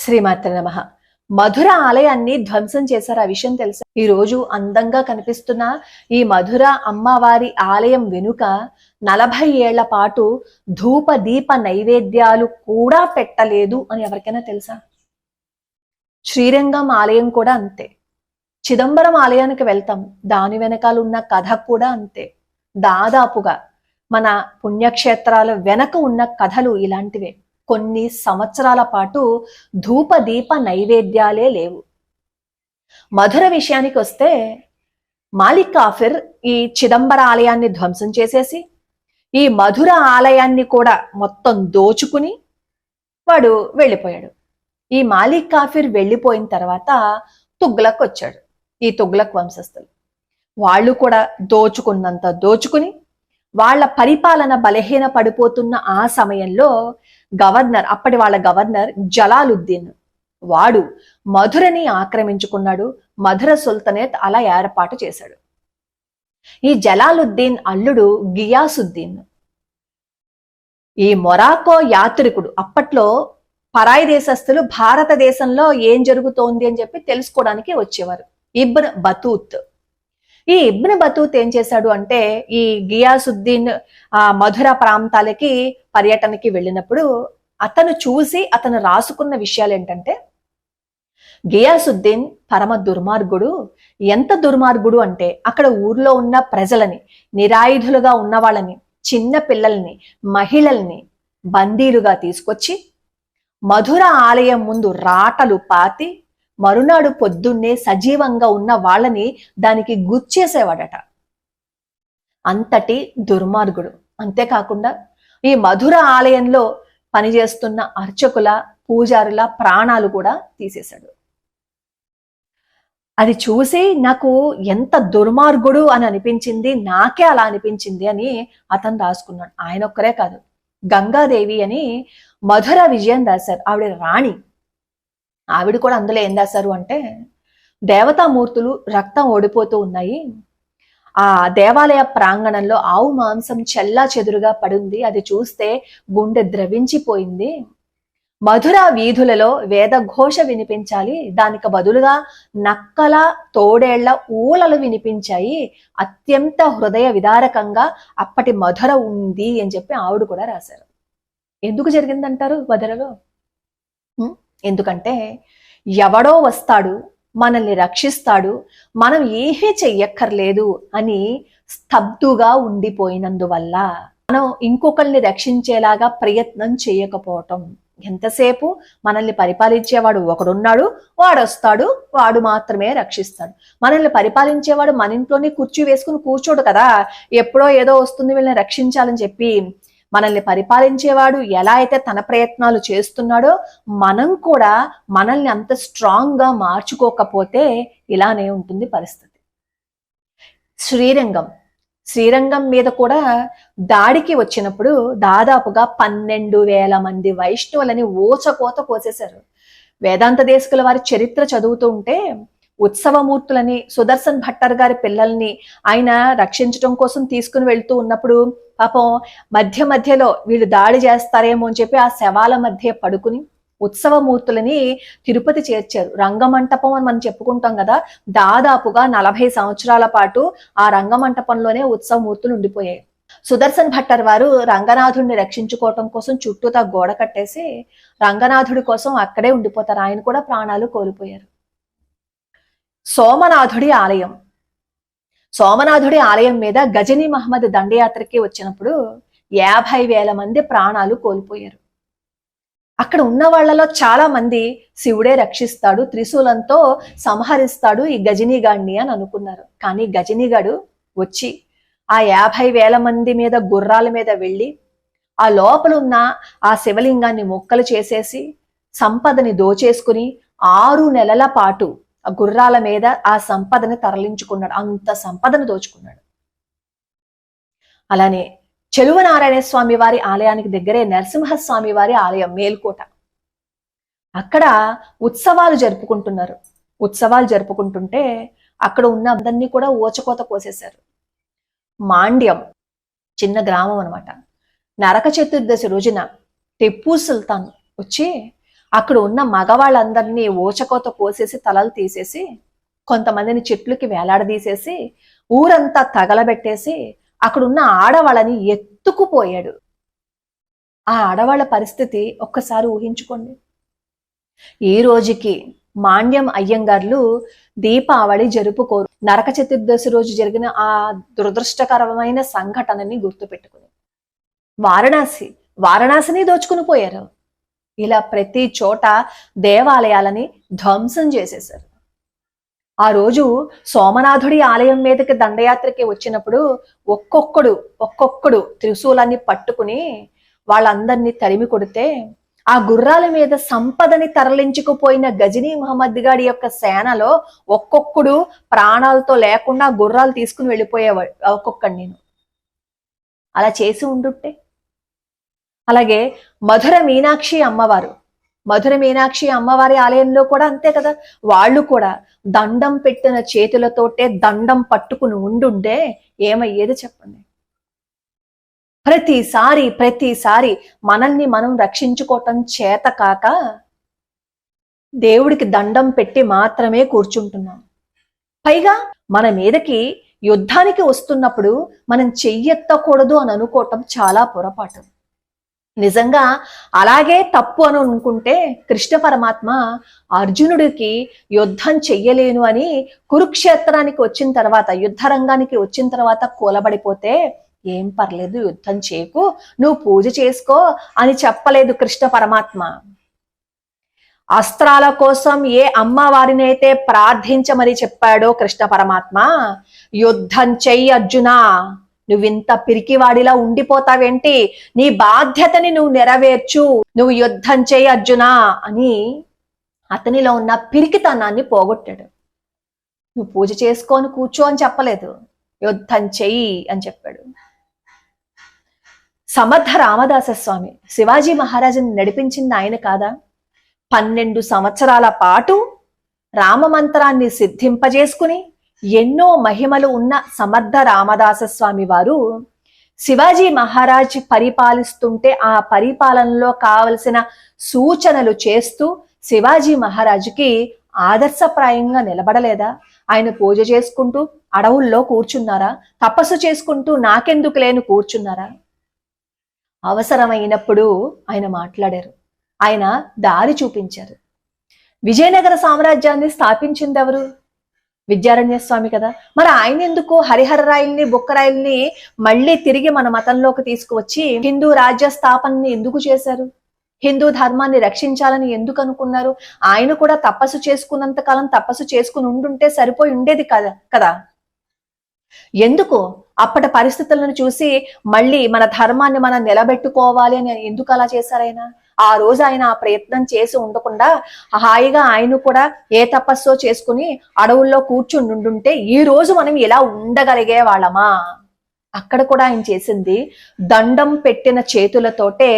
శ్రీమాత్ర నమః. మధుర ఆలయాన్ని ధ్వంసం చేశారు. ఆ విషయం తెలుసా? ఈ రోజు అందంగా కనిపిస్తున్న ఈ మధుర అమ్మవారి ఆలయం వెనుక 40 ఏళ్ల పాటు ధూప దీప నైవేద్యాలు కూడా పెట్టలేదు అని ఎవరికైనా తెలుసా? శ్రీరంగం ఆలయం కూడా అంతే. చిదంబరం ఆలయానికి వెళ్తాం, దాని వెనకాల ఉన్న కథ కూడా అంతే. దాదాపుగా మన పుణ్యక్షేత్రాల వెనక ఉన్న కథలు ఇలాంటివే. కొన్ని సంవత్సరాల పాటు ధూప దీప నైవేద్యాలే లేవు. మధుర విషయానికి వస్తే మాలిక్ కాఫిర్ ఈ చిదంబర ఆలయాన్ని ధ్వంసం చేసేసి ఈ మధుర ఆలయాన్ని కూడా మొత్తం దోచుకుని వాడు వెళ్ళిపోయాడు. ఈ మాలిక్ కాఫిర్ వెళ్ళిపోయిన తర్వాత తుగ్లక్ వచ్చాడు. ఈ తుగ్లక్ వంశస్థులు వాళ్ళు కూడా దోచుకున్నంత దోచుకుని వాళ్ళ పరిపాలన బలహీన పడిపోతున్న ఆ సమయంలో గవర్నర్, అప్పటి వాళ్ళ గవర్నర్ జలాలుద్దీన్, వాడు మధురని ఆక్రమించుకున్నాడు. మధుర సుల్తనేత్ అలా ఏర్పాటు చేశాడు. ఈ జలాలుద్దీన్ అల్లుడు గియాసుద్దీన్ ఈ మొరాకో యాత్రికుడు. అప్పట్లో పరాయి దేశస్థులు భారతదేశంలో ఏం జరుగుతోంది అని చెప్పి తెలుసుకోవడానికి వచ్చేవారు. Ibn Battuta. ఈ ఇబ్న్ బతూత్ ఏం చేశాడు అంటే, ఈ గియాసుద్దీన్ ఆ మధుర ప్రాంతాలకి పర్యటనకి వెళ్ళినప్పుడు అతను రాసుకున్న విషయాలు ఏంటంటే, గియాసుద్దీన్ పరమ దుర్మార్గుడు. ఎంత దుర్మార్గుడు అంటే, అక్కడ ఊర్లో ఉన్న ప్రజలని, నిరాయుధులుగా ఉన్న వాళ్ళని, చిన్న పిల్లల్ని, మహిళల్ని బందీలుగా తీసుకొచ్చి మధుర ఆలయం ముందు రాటలు పాతి మరునాడు పొద్దున్నే సజీవంగా ఉన్న వాళ్ళని దానికి గుచ్చేసేవాడట. అంతటి దుర్మార్గుడు. అంతేకాకుండా ఈ మధుర ఆలయంలో పనిచేస్తున్న అర్చకుల, పూజారుల ప్రాణాలు కూడా తీసేశాడు. అది చూసి నాకు ఎంత దుర్మార్గుడు అని అనిపించింది, నాకే అలా అనిపించింది అని అతను రాసుకున్నాడు. ఆయన ఒక్కరే కాదు, గంగాదేవి అని మధుర విజయం రాశారు. ఆవిడ రాణి. ఆవిడ కూడా అందులో ఏం రాశారు అంటే, దేవతామూర్తులు రక్తం ఓడిపోతూ ఉన్నాయి, ఆ దేవాలయ ప్రాంగణంలో ఆవు మాంసం చెల్లా చెదురుగా పడింది, అది చూస్తే గుండె ద్రవించిపోయింది. మధుర వీధులలో వేదఘోష వినిపించాలి, దానికి బదులుగా నక్కల తోడేళ్ల ఊలలు వినిపించాయి. అత్యంత హృదయ విదారకంగా అప్పటి మధుర ఉంది అని చెప్పి ఆవిడ కూడా రాశారు. ఎందుకు జరిగిందంటారు మధురలో? ఎందుకంటే ఎవడో వస్తాడు, మనల్ని రక్షిస్తాడు, మనం ఏమీ చెయ్యక్కర్లేదు అని స్తబ్దుగా ఉండిపోయినందువల్ల, మనం ఇంకొకరిని రక్షించేలాగా ప్రయత్నం చేయకపోవటం. ఎంతసేపు మనల్ని పరిపాలించేవాడు ఒకడున్నాడు, వాడు వస్తాడు, వాడు మాత్రమే రక్షిస్తాడు. మనల్ని పరిపాలించేవాడు మన ఇంట్లోనే కుర్చీ వేసుకుని కూర్చోడు కదా, ఎప్పుడో ఏదో వస్తుంది వీళ్ళని రక్షించాలని చెప్పి. మనల్ని పరిపాలించేవాడు ఎలా అయితే తన ప్రయత్నాలు చేస్తున్నాడో, మనం కూడా మనల్ని అంత స్ట్రాంగ్ గా మార్చుకోకపోతే ఇలానే ఉంటుంది పరిస్థితి. శ్రీరంగం మీద కూడా దాడికి వచ్చినప్పుడు దాదాపుగా 12,000 మంది వైష్ణవులని ఓచకోత కోసేశారు. వేదాంత దేశకుల వారి చరిత్ర చదువుతూ ఉంటే, ఉత్సవమూర్తులని సుదర్శన్ భట్టర్ గారి పిల్లల్ని ఆయన రక్షించడం కోసం తీసుకుని వెళ్తూ ఉన్నప్పుడు పాపం మధ్యలో వీళ్ళు దాడి చేస్తారేమో అని చెప్పి ఆ శవాల మధ్య పడుకుని ఉత్సవమూర్తులని తిరుపతి చేర్చారు. రంగమంటపం అని మనం చెప్పుకుంటాం కదా, దాదాపుగా 40 సంవత్సరాల పాటు ఆ రంగమంటపంలోనే ఉత్సవమూర్తులు ఉండిపోయాయి. సుదర్శన్ భట్టర్ వారు రంగనాథుడిని రక్షించుకోవటం కోసం చుట్టూతా గోడ కట్టేసి రంగనాథుడి కోసం అక్కడే ఉండిపోతారు. ఆయన కూడా ప్రాణాలు కోల్పోయారు. సోమనాథుడి ఆలయం మీద గజనీ మహమ్మద్ దండయాత్రకి వచ్చినప్పుడు 50,000 మంది ప్రాణాలు కోల్పోయారు. అక్కడ ఉన్న వాళ్లలో చాలా మంది శివుడే రక్షిస్తాడు, త్రిశూలంతో సంహరిస్తాడు ఈ గజనీగాడిని అని అనుకున్నారు. కానీ గజనీగాడు వచ్చి ఆ 50,000 మంది మీద గుర్రాల మీద వెళ్ళి ఆ లోపల ఉన్న ఆ శివలింగాన్ని మొక్కలు చేసేసి సంపదని దోచేసుకుని 6 నెలల పాటు ఆ గుర్రాల మీద ఆ సంపదని తరలించుకున్నాడు. అంత సంపదను దోచుకున్నాడు. అలానే చెలువనారాయణ స్వామి వారి ఆలయానికి దగ్గరే నరసింహస్వామి వారి ఆలయం మేల్కోట. అక్కడ ఉత్సవాలు జరుపుకుంటుంటే అక్కడ ఉన్న అందరినీ కూడా ఓచకోత కోసేశారు. మాండ్యం చిన్న గ్రామం అనమాట. నరక చతుర్దశి రోజున టిప్పు సుల్తాన్ వచ్చి అక్కడ ఉన్న మగవాళ్ళందరినీ ఊచకోత కోసేసి తలలు తీసేసి, కొంతమందిని చెట్లకి వేలాడదీసేసి, ఊరంతా తగలబెట్టేసి అక్కడున్న ఆడవాళ్ళని ఎత్తుకుపోయాడు. ఆ ఆడవాళ్ళ పరిస్థితి ఒక్కసారి ఊహించుకోండి. ఈ రోజుకి మాండ్యం అయ్యంగార్లు దీపావళి జరుపుకోరు. నరక చతుర్దశి రోజు జరిగిన ఆ దురదృష్టకరమైన సంఘటనని గుర్తుపెట్టుకుని వారణాసిని దోచుకుని పోయారు. ఇలా ప్రతి చోట దేవాలయాలని ధ్వంసం చేసేశారు. ఆ రోజు సోమనాథుడి ఆలయం మీదకి దండయాత్రకి వచ్చినప్పుడు ఒక్కొక్కడు త్రిశూలాన్ని పట్టుకుని వాళ్ళందరినీ తరిమి కొడితే, ఆ గుర్రాల మీద సంపదని తరలించుకుపోయిన గజనీ మహమ్మద్ గాడి యొక్క సేనలో ఒక్కొక్కడు ప్రాణాలతో లేకుండా గుర్రాలు తీసుకుని వెళ్ళిపోయేవాడు. ఒక్కొక్కడు నేను అలా చేసి ఉండుంటే. అలాగే మధుర మీనాక్షి అమ్మవారి ఆలయంలో కూడా అంతే కదా. వాళ్ళు కూడా దండం పెట్టిన చేతులతోటే దండం పట్టుకుని ఉండుంటే ఏమయ్యేది చెప్పండి. ప్రతిసారి మనల్ని మనం రక్షించుకోవటం చేత కాక దేవుడికి దండం పెట్టి మాత్రమే కూర్చుంటున్నాం. పైగా మన మీదకి యుద్ధానికి వస్తున్నప్పుడు మనం చెయ్యెత్తకూడదు అని అనుకోవటం చాలా పొరపాటు. నిజంగా అలాగే తప్పు అని అనుకుంటే కృష్ణ పరమాత్మ అర్జునుడికి యుద్ధం చెయ్యలేను అని కురుక్షేత్రానికి వచ్చిన తర్వాత, యుద్ధరంగానికి వచ్చిన తర్వాత కూలబడిపోతే, ఏం పర్లేదు యుద్ధం చేయకు, నువ్వు పూజ చేసుకో అని చెప్పలేదు కృష్ణ పరమాత్మ. అస్త్రాల కోసం ఏ అమ్మవారినైతే ప్రార్థించమని చెప్పాడో కృష్ణ పరమాత్మ, యుద్ధం చెయ్యి అర్జునా, నువ్వింత పిరికివాడిలా ఉండిపోతావేంటి, నీ బాధ్యతని నువ్వు నెరవేర్చు, నువ్వు యుద్ధం చెయ్యి అర్జునా అని అతనిలో ఉన్న పిరికితనాన్ని పోగొట్టాడు. నువ్వు పూజ చేసుకొని కూర్చో అని చెప్పలేదు, యుద్ధం చెయ్యి అని చెప్పాడు. సమర్థ రామదాస స్వామి శివాజీ మహారాజుని నడిపించింది ఆయన కాదా? 12 సంవత్సరాల పాటు రామమంత్రాన్ని సిద్ధింపజేసుకుని ఎన్నో మహిమలు ఉన్న సమర్థ రామదాస స్వామి వారు శివాజీ మహారాజ్ పరిపాలిస్తుంటే ఆ పరిపాలనలో కావలసిన సూచనలు చేస్తూ శివాజీ మహారాజుకి ఆదర్శప్రాయంగా నిలబడలేదా? ఆయన పూజ చేసుకుంటూ అడవుల్లో కూర్చున్నారా? తపస్సు చేసుకుంటూ నాకెందుకు లేని కూర్చున్నారా? అవసరమైనప్పుడు ఆయన మాట్లాడారు, ఆయన దారి చూపించారు. విజయనగర సామ్రాజ్యాన్ని స్థాపించింది ఎవరు? విద్యారణ్య స్వామి కదా. మరి ఆయన ఎందుకు హరిహర రాయల్ని బుక్కరాయల్ని మళ్ళీ తిరిగి మన మతంలోకి తీసుకువచ్చి హిందూ రాజ్య స్థాపనని ఎందుకు చేశారు? హిందూ ధర్మాన్ని రక్షించాలని ఎందుకు అనుకున్నారు? ఆయన కూడా తపస్సు చేసుకున్నంత కాలం తపస్సు చేసుకుని ఉండుంటే సరిపోయి ఉండేది కదా. ఎందుకు అప్పటి పరిస్థితులను చూసి మళ్ళీ మన ధర్మాన్ని మనం నిలబెట్టుకోవాలి అని ఎందుకు అలా చేశారు ఆయన? ఆ రోజు ఆయన ఆ ప్రయత్నం చేసి ఉండకుండా హాయిగా ఆయన కూడా ఏ తపస్సో చేసుకుని అడవుల్లో కూర్చుని ఉండుంటే ఈ రోజు మనం ఇలా ఉండగలిగే వాళ్ళమా? అక్కడ కూడా ఆయన చేసింది దండం పెట్టిన చేతులతోటే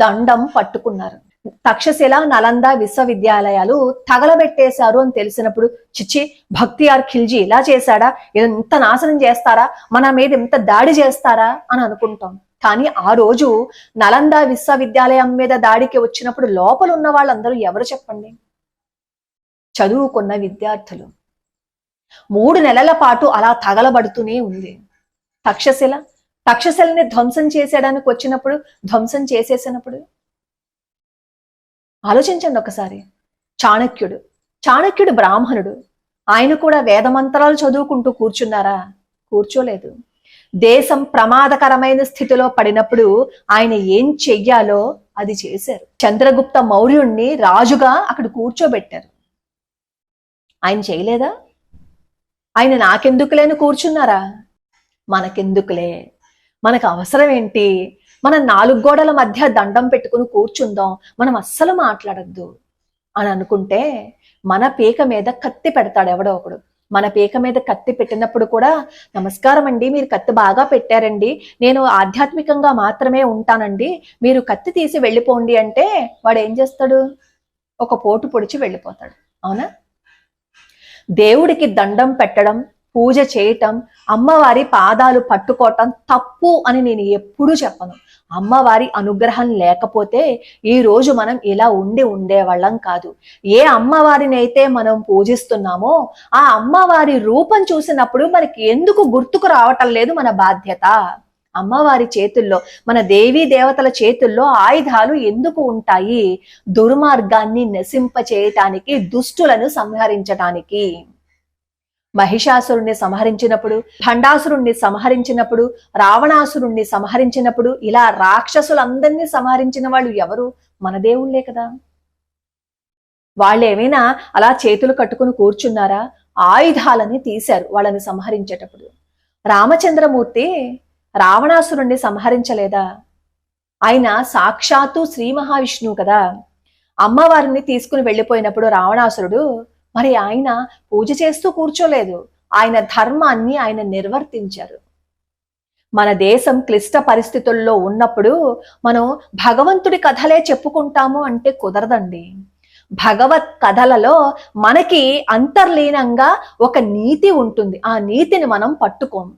దండం పట్టుకున్నారు. తక్షశిల, నలంద విశ్వవిద్యాలయాలు తగలబెట్టేశారు అని తెలిసినప్పుడు, చిచ్చి భక్తియార్ ఖిల్జీ ఇలా చేశాడా, ఇంత నాశనం చేస్తారా, మన మీద ఇంత దాడి చేస్తారా అని అనుకుంటాం. కానీ ఆ రోజు నలంద విశ్వవిద్యాలయం మీద దాడికి వచ్చినప్పుడు లోపల ఉన్న వాళ్ళందరూ ఎవరు చెప్పండి? చదువుకున్న విద్యార్థులు. 3 నెలల పాటు అలా తగలబడుతూనే ఉంది. తక్షశిలని ధ్వంసం చేసేయడానికి వచ్చినప్పుడు, ధ్వంసం చేసేసినప్పుడు ఆలోచించండి ఒకసారి. చాణక్యుడు బ్రాహ్మణుడు, ఆయన కూడా వేదమంత్రాలు చదువుకుంటూ కూర్చున్నారా? కూర్చోలేదు. దేశం ప్రమాదకరమైన స్థితిలో పడినప్పుడు ఆయన ఏం చెయ్యాలో అది చేశారు. చంద్రగుప్త మౌర్యుణ్ణి రాజుగా అక్కడ కూర్చోబెట్టారు. ఆయన చేయలేదా? ఆయన నాకెందుకులేని కూర్చున్నారా? మనకెందుకులే, మనకు అవసరం ఏంటి, మన 4 గోడల మధ్య దండం పెట్టుకుని కూర్చుందాం, మనం అస్సలు మాట్లాడద్దు అని అనుకుంటే మన పీక మీద కత్తి పెడతాడు ఎవడో ఒకడు. మన పీక మీద కత్తి పెట్టినప్పుడు కూడా, నమస్కారం అండి, మీరు కత్తి బాగా పెట్టారండి, నేను ఆధ్యాత్మికంగా మాత్రమే ఉంటానండి, మీరు కత్తి తీసి వెళ్ళిపోండి అంటే వాడు ఏం చేస్తాడు? ఒక పోటు పొడిచి వెళ్ళిపోతాడు. అవునా? దేవుడికి దండం పెట్టడం పూజ చేయటం, అమ్మవారి పాదాలు పట్టుకోవటం తప్పు అని నేను ఎప్పుడూ చెప్పను. అమ్మవారి అనుగ్రహం లేకపోతే ఈ రోజు మనం ఇలా ఉండేవాళ్ళం కాదు. ఏ అమ్మవారిని అయితే మనం పూజిస్తున్నామో ఆ అమ్మవారి రూపం చూసినప్పుడు మనకి ఎందుకు గుర్తుకు రావటం లేదు మన బాధ్యత? అమ్మవారి చేతుల్లో, మన దేవీ దేవతల చేతుల్లో ఆయుధాలు ఎందుకు ఉంటాయి? దుర్మార్గాన్ని నశింప చేయటానికి, దుష్టులను సంహరించటానికి. మహిషాసురుణ్ణి సంహరించినప్పుడు, భండాసురుణ్ణి సంహరించినప్పుడు, రావణాసురుణ్ణి సంహరించినప్పుడు, ఇలా రాక్షసులందరినీ సంహరించిన వాళ్ళు ఎవరు? మన దేవుళ్ళే కదా. వాళ్ళు ఏమైనా అలా చేతులు కట్టుకుని కూర్చున్నారా? ఆయుధాలని తీశారు వాళ్ళని సంహరించేటప్పుడు. రామచంద్రమూర్తి రావణాసురుణ్ణి సంహరించలేదా? ఆయన సాక్షాత్తు శ్రీ మహావిష్ణువు కదా. అమ్మవారిని తీసుకుని వెళ్ళిపోయినప్పుడు రావణాసురుడు మరి ఆయన పూజ చేస్తూ కూర్చోలేదు. ఆయన ధర్మాన్ని ఆయన నిర్వర్తించారు. మన దేశం క్లిష్ట పరిస్థితుల్లో ఉన్నప్పుడు మనం భగవంతుడి కథలే చెప్పుకుంటాము అంటే కుదరదండి. భగవత్ కథలలో మనకి అంతర్లీనంగా ఒక నీతి ఉంటుంది. ఆ నీతిని మనం పట్టుకోము.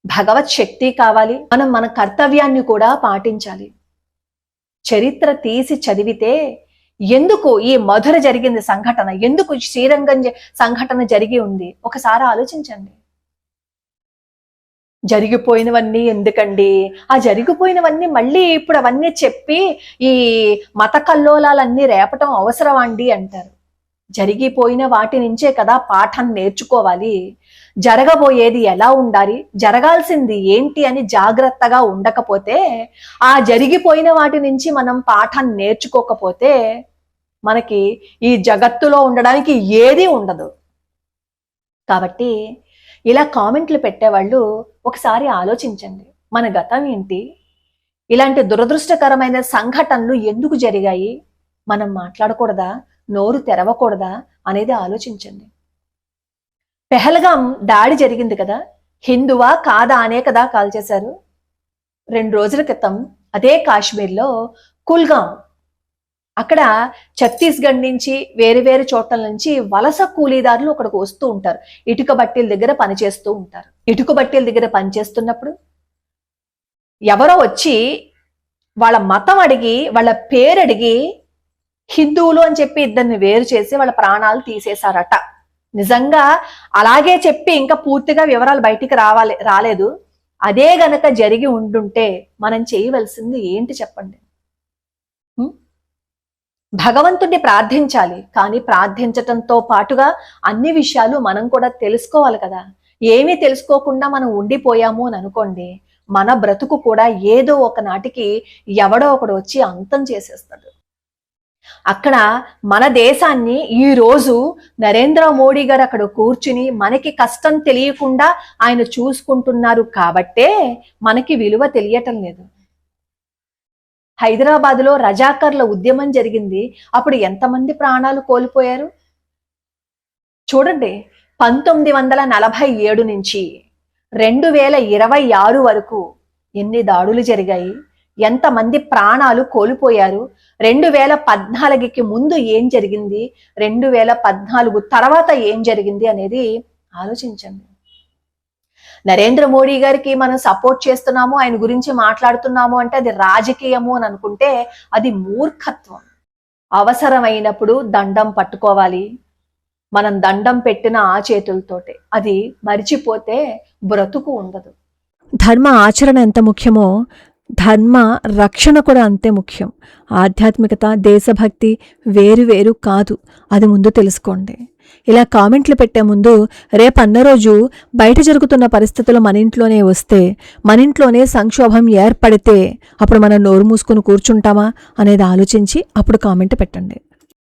భగవత్ శక్తి కావాలి, మనం మన కర్తవ్యాన్ని కూడా పాటించాలి. చరిత్ర తీసి చదివితే ఎందుకు ఈ మధుర జరిగింది సంఘటన, ఎందుకు శ్రీరంగం సంఘటన జరిగి ఉంది ఒకసారి ఆలోచించండి. జరిగిపోయినవన్నీ ఎందుకండి? ఆ జరిగిపోయినవన్నీ మళ్ళీ ఇప్పుడు అవన్నీ చెప్పి ఈ మత కల్లోలాలన్నీ రేపటం అవసరమా అండి అంటారు. జరిగిపోయిన వాటి నుంచే కదా పాఠం నేర్చుకోవాలి. జరగబోయేది ఎలా ఉండాలి, జరగాల్సింది ఏంటి అని జాగ్రత్తగా ఉండకపోతే, ఆ జరిగిపోయిన వాటి నుంచి మనం పాఠం నేర్చుకోకపోతే మనకి ఈ జగత్తులో ఉండడానికి ఏదీ ఉండదు. కాబట్టి ఇలా కామెంట్లు పెట్టేవాళ్ళు ఒకసారి ఆలోచించండి. మన గతం ఏంటి? ఇలాంటి దురదృష్టకరమైన సంఘటనలు ఎందుకు జరిగాయి? మనం మాట్లాడకూడదా? నోరు తెరవకూడదా అనేది ఆలోచించండి. పెహల్గాం దాడి జరిగింది కదా, హిందువా కాదా అనే కదా కాల్ చేశారు. 2 రోజుల క్రితం అదే కాశ్మీర్లో కుల్గాం, అక్కడ ఛత్తీస్గఢ్ నుంచి వేరు చోట్ల నుంచి వలస కూలీదారులు అక్కడికి వస్తూ ఉంటారు. ఇటుక బట్టీల దగ్గర పనిచేస్తూ ఉంటారు. ఇటుక బట్టీల దగ్గర పనిచేస్తున్నప్పుడు ఎవరో వచ్చి వాళ్ళ మతం అడిగి, వాళ్ళ పేరు అడిగి, హిందువులు అని చెప్పి ఇద్దరిని వేరు చేసి వాళ్ళ ప్రాణాలు తీసేశారట. నిజంగా అలాగే చెప్పి ఇంకా పూర్తిగా వివరాలు బయటికి రాలేదు. అదే గనక జరిగి ఉండుంటే మనం చేయవలసింది ఏంటి చెప్పండి? భగవంతుడిని ప్రార్థించాలి, కానీ ప్రార్థించటంతో పాటుగా అన్ని విషయాలు మనం కూడా తెలుసుకోవాలి కదా. ఏమీ తెలుసుకోకుండా మనం ఉండిపోయాము అని అనుకోండి, మన బ్రతుకు కూడా ఏదో ఒక నాటికి ఎవడో ఒకడు వచ్చి అంతం చేసేస్తాడు. అక్కడ మన దేశాన్ని ఈ రోజు నరేంద్ర మోడీ గారు అక్కడ కూర్చుని మనకి కష్టం తెలియకుండా ఆయన చూసుకుంటున్నారు కాబట్టే మనకి విలువ తెలియటం లేదు. హైదరాబాద్లో రజాకర్ల ఉద్యమం జరిగింది. అప్పుడు ఎంతమంది ప్రాణాలు కోల్పోయారు చూడండి. 1947 నుంచి 2026 వరకు ఎన్ని దాడులు జరిగాయి, ఎంతమంది ప్రాణాలు కోల్పోయారు, 2014కి ముందు ఏం జరిగింది, 2014 తర్వాత ఏం జరిగింది అనేది ఆలోచించండి. నరేంద్ర మోడీ గారికి మనం సపోర్ట్ చేస్తున్నాము, ఆయన గురించి మాట్లాడుతున్నాము అంటే అది రాజకీయము అని అనుకుంటే అది మూర్ఖత్వం. అవసరమైనప్పుడు దండం పట్టుకోవాలి. మనం దండం పెట్టిన ఆ చేతులతోటే, అది మరిచిపోతే బ్రతుకు ఉండదు. ధర్మ ఆచరణ ఎంత ముఖ్యమో ధర్మ రక్షణ కూడా అంతే ముఖ్యం. ఆధ్యాత్మికత, దేశభక్తి వేరు కాదు, అది ముందు తెలుసుకోండి. ఇలా కామెంట్లు పెట్టే ముందు రేపన్న రోజు బయట జరుగుతున్న పరిస్థితులు మన ఇంట్లోనే వస్తే, మన ఇంట్లోనే సంక్షోభం ఏర్పడితే అప్పుడు మనం నోరు మూసుకుని కూర్చుంటామా అనేది ఆలోచించి అప్పుడు కామెంట్ పెట్టండి.